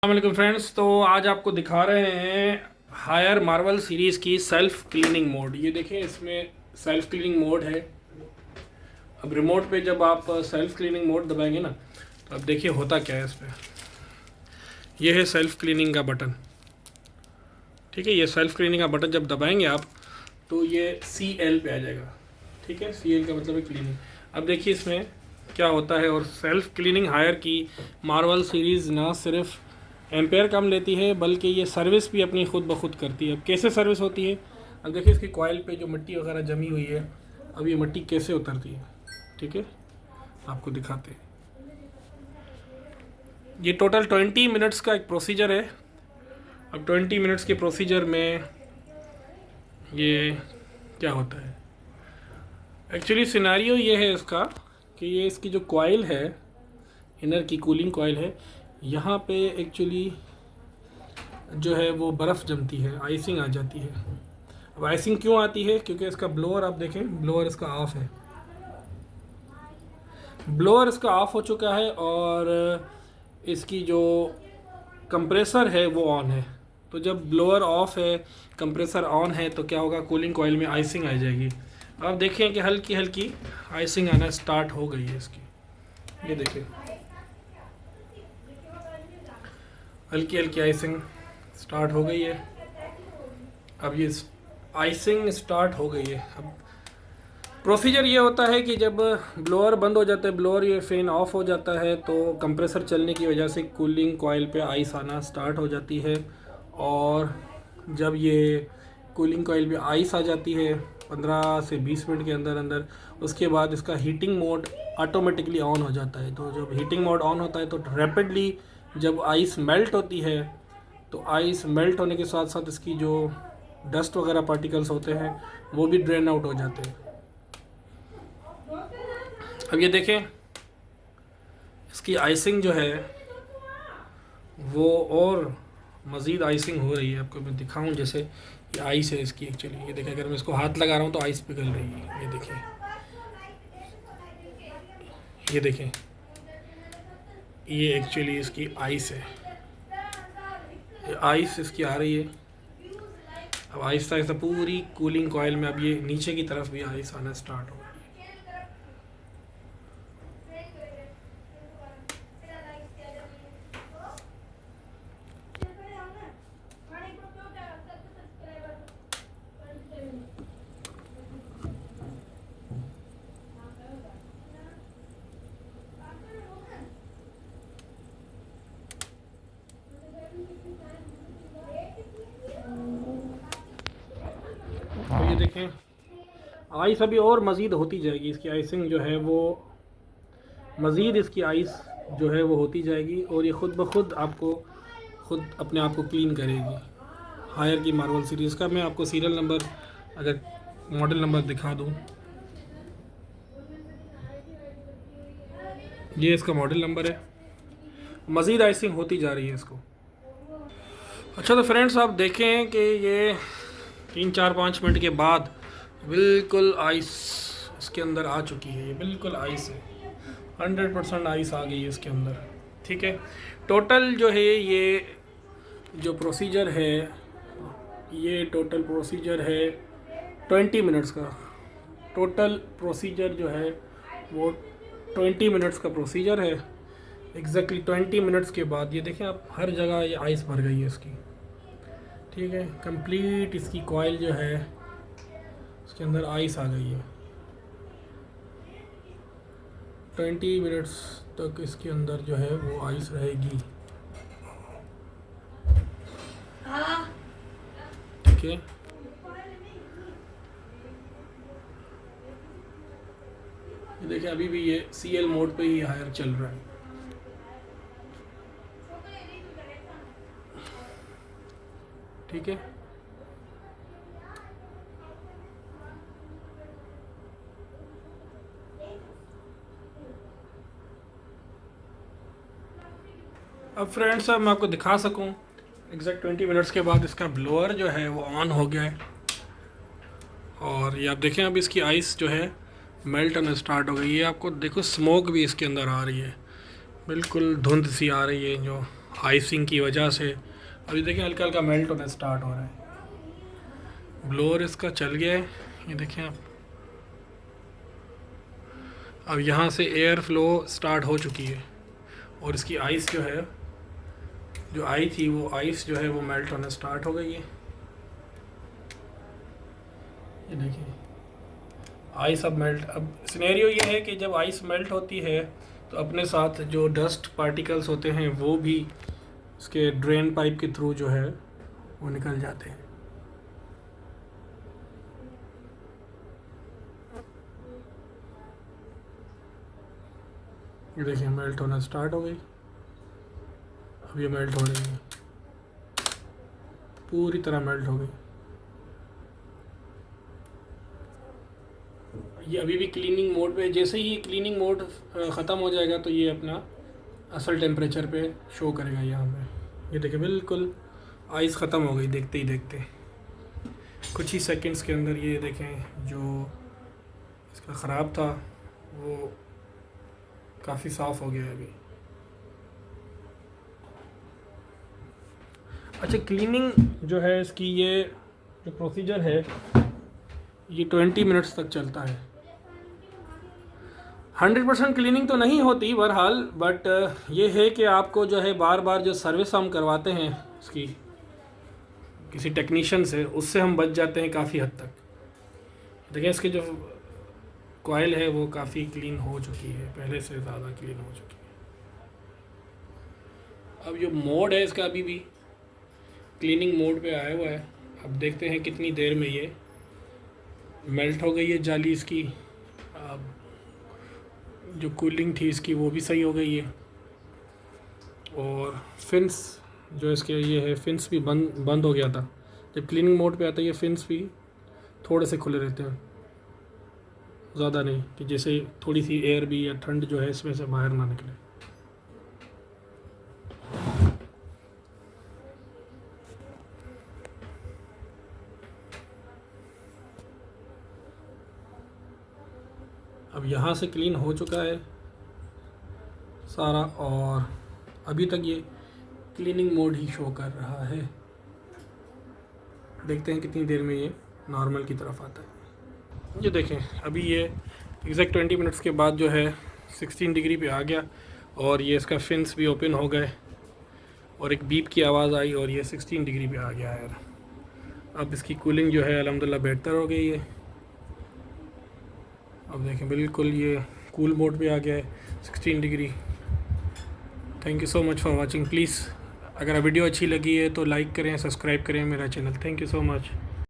अस्सलाम फ्रेंड्स, तो आज आपको दिखा रहे हैं हायर मार्वल सीरीज़ की सेल्फ क्लीनिंग मोड। ये देखिए, इसमें सेल्फ क्लीनिंग मोड है। अब रिमोट पे जब आप सेल्फ क्लीनिंग मोड दबाएंगे ना, तो अब देखिए होता क्या है इस पर। ये है सेल्फ क्लीनिंग का बटन। ठीक है, ये सेल्फ क्लीनिंग का बटन जब दबाएंगे आप, तो ये CL पे आ जाएगा। ठीक है, CL का मतलब है क्लीनिंग। अब देखिए इसमें क्या होता है। और सेल्फ क्लीनिंग हायर की मार्वल सीरीज़ ना सिर्फ एम्पेयर कम लेती है, बल्कि ये सर्विस भी अपनी खुद ब खुद करती है। अब कैसे सर्विस होती है, अब देखिए इसकी कॉइल पे जो मिट्टी वगैरह जमी हुई है, अब ये मिट्टी कैसे उतरती है। ठीक है, आपको दिखाते हैं। ये टोटल 20 मिनट्स का एक प्रोसीजर है। अब 20 मिनट्स के प्रोसीजर में ये क्या होता है, एक्चुअली सिनेरियो ये है इसका कि ये इसकी जो कॉइल है, इनर की कूलिंग कॉइल है, यहाँ पे एक्चुअली जो है वो बर्फ़ जमती है, आइसिंग आ जाती है। अब आइसिंग क्यों आती है, क्योंकि इसका ब्लोअर आप देखें, ब्लोअर इसका ऑफ है। ब्लोअर इसका ऑफ हो चुका है और इसकी जो कंप्रेसर है वो ऑन है। तो जब ब्लोअर ऑफ है, कंप्रेसर ऑन है, तो क्या होगा, कूलिंग कॉइल में आइसिंग आ जाएगी। अब देखें कि हल्की हल्की आइसिंग आना स्टार्ट हो गई है इसकी। ये देखिए, हल्की हल्की आइसिंग स्टार्ट हो गई है। अब ये आइसिंग स्टार्ट हो गई है। अब प्रोसीजर ये होता है कि जब ब्लोअर बंद हो जाता है, ब्लोअर ये फ़ैन ऑफ हो जाता है, तो कंप्रेसर चलने की वजह से कूलिंग कॉइल पे आइस आना स्टार्ट हो जाती है। और जब ये कूलिंग कॉइल पे आइस आ जाती है 15 से 20 मिनट के अंदर अंदर, उसके बाद इसका हीटिंग मोड ऑटोमेटिकली ऑन हो जाता है। तो जब हीटिंग मोड ऑन होता है तो रैपिडली जब आइस मेल्ट होती है, तो आइस मेल्ट होने के साथ साथ इसकी जो डस्ट वगैरह पार्टिकल्स होते हैं वो भी ड्रेन आउट हो जाते हैं। अब ये देखें, इसकी आइसिंग जो है वो और मज़ीद आइसिंग हो रही है। आपको मैं दिखाऊं, जैसे ये आइस है इसकी एक्चुअली। ये देखें, अगर मैं इसको हाथ लगा रहा हूँ तो आइस पिघल रही है। ये देखें, ये देखें, ये एक्चुअली इसकी आइस है। ये आइस इसकी आ रही है। अब आहिस्ता आहिस्ता पूरी कूलिंग कॉइल में अब ये नीचे की तरफ भी आइस आना स्टार्ट हो गई। तो ये देखें, आइस अभी और मज़ीद होती जाएगी। इसकी आइसिंग जो है वो मज़ीद, इसकी आइस जो है वो होती जाएगी और ये ख़ुद ब खुद आपको खुद अपने आप को क्लीन करेगी। हायर की मार्वल सीरीज़ का मैं आपको सीरियल नंबर, अगर मॉडल नंबर दिखा दूँ, ये इसका मॉडल नंबर है। मज़ीद आइसिंग होती जा रही है इसको। अच्छा, तो फ्रेंड्स आप देखें कि ये 3-4-5 मिनट के बाद बिल्कुल आइस इसके अंदर आ चुकी है। ये बिल्कुल आइस है, 100% आइस आ गई है इसके अंदर। ठीक है, टोटल जो है ये जो प्रोसीजर है, ये टोटल प्रोसीजर है 20 मिनट्स का। टोटल प्रोसीजर जो है वो 20 मिनट्स का प्रोसीजर है। एग्जैक्टली 20 मिनट्स के बाद ये देखें आप, हर जगह ये आइस भर गई है इसकी। ठीक है, कंप्लीट इसकी कॉइल जो है उसके अंदर आइस आ गई है। 20 मिनट्स तक इसके अंदर जो है वो आइस रहेगी। ठीक है, देखिए अभी भी ये CL मोड पे ही हायर चल रहा है। ठीक है, अब फ्रेंड्स अब मैं आपको दिखा सकूं, एग्जैक्ट 20 मिनट्स के बाद इसका ब्लोअर जो है वो ऑन हो गया है। और ये आप देखें, अब इसकी आइस जो है मेल्ट होना स्टार्ट हो गई है। आपको देखो स्मोक भी इसके अंदर आ रही है, बिल्कुल धुंध सी आ रही है जो आइसिंग की वजह से। अभी देखिए हल्का हल्का मेल्ट होना स्टार्ट हो रहा है। ब्लोअर इसका चल गया है, ये देखें आप। अब यहाँ से एयर फ्लो स्टार्ट हो चुकी है और इसकी आइस जो है, जो आई थी वो आइस जो है वो मेल्ट होना स्टार्ट हो गई है। ये देखिए आइस अब मेल्ट। अब सिनेरियो ये है कि जब आइस मेल्ट होती है तो अपने साथ जो डस्ट पार्टिकल्स होते हैं वो भी इसके ड्रेन पाइप के थ्रू जो है वो निकल जाते हैं। ये देखिए मेल्ट होना स्टार्ट हो गई। अब ये मेल्ट हो रही है, पूरी तरह मेल्ट हो गई। ये अभी भी क्लीनिंग मोड पे। जैसे ही क्लीनिंग मोड ख़त्म हो जाएगा तो ये अपना असल टेम्परेचर पे शो करेगा यहाँ पे। ये देखिए बिल्कुल आइस ख़त्म हो गई देखते ही देखते, कुछ ही सेकंड्स के अंदर। ये देखें जो इसका ख़राब था वो काफ़ी साफ़ हो गया है अभी। अच्छा, क्लीनिंग जो है इसकी, ये जो प्रोसीजर है ये 20 मिनट्स तक चलता है। 100% क्लीनिंग तो नहीं होती बहरहाल, बट ये है कि आपको जो है बार बार जो सर्विस हम करवाते हैं इसकी किसी टेक्नीशियन से, उससे हम बच जाते हैं काफ़ी हद तक। देखिए इसकी जो कॉइल है वो काफ़ी क्लीन हो चुकी है, पहले से ज़्यादा क्लीन हो चुकी है। अब जो मोड है इसका अभी भी क्लीनिंग मोड पे आया हुआ है। अब देखते हैं कितनी देर में ये मेल्ट हो गई है जाली इसकी। अब जो कूलिंग थी इसकी वो भी सही हो गई है, और फिन्स जो इसके ये है, फिन्स भी बंद हो गया था। जब क्लीनिंग मोड पे आता है ये फिन्स भी थोड़े से खुले रहते हैं, ज़्यादा नहीं, कि जैसे थोड़ी सी एयर भी या ठंड जो है इसमें से बाहर ना निकले। अब यहाँ से क्लीन हो चुका है सारा, और अभी तक ये क्लीनिंग मोड ही शो कर रहा है। देखते हैं कितनी देर में ये नॉर्मल की तरफ आता है। ये देखें अभी ये एग्जैक्ट 20 मिनट्स के बाद जो है 16 डिग्री पे आ गया, और ये इसका फिन्स भी ओपन हो गए और एक बीप की आवाज़ आई और ये 16 डिग्री पे आ गया यार। अब इसकी कूलिंग जो है अल्हम्दुलिल्लाह बेहतर हो गई है। अब देखें बिल्कुल ये कूल मोड पे आ गया है 16 degree. Thank you so much for watching. Please अगर वीडियो अच्छी लगी है तो लाइक करें, सब्सक्राइब करें मेरा channel. Thank you so much.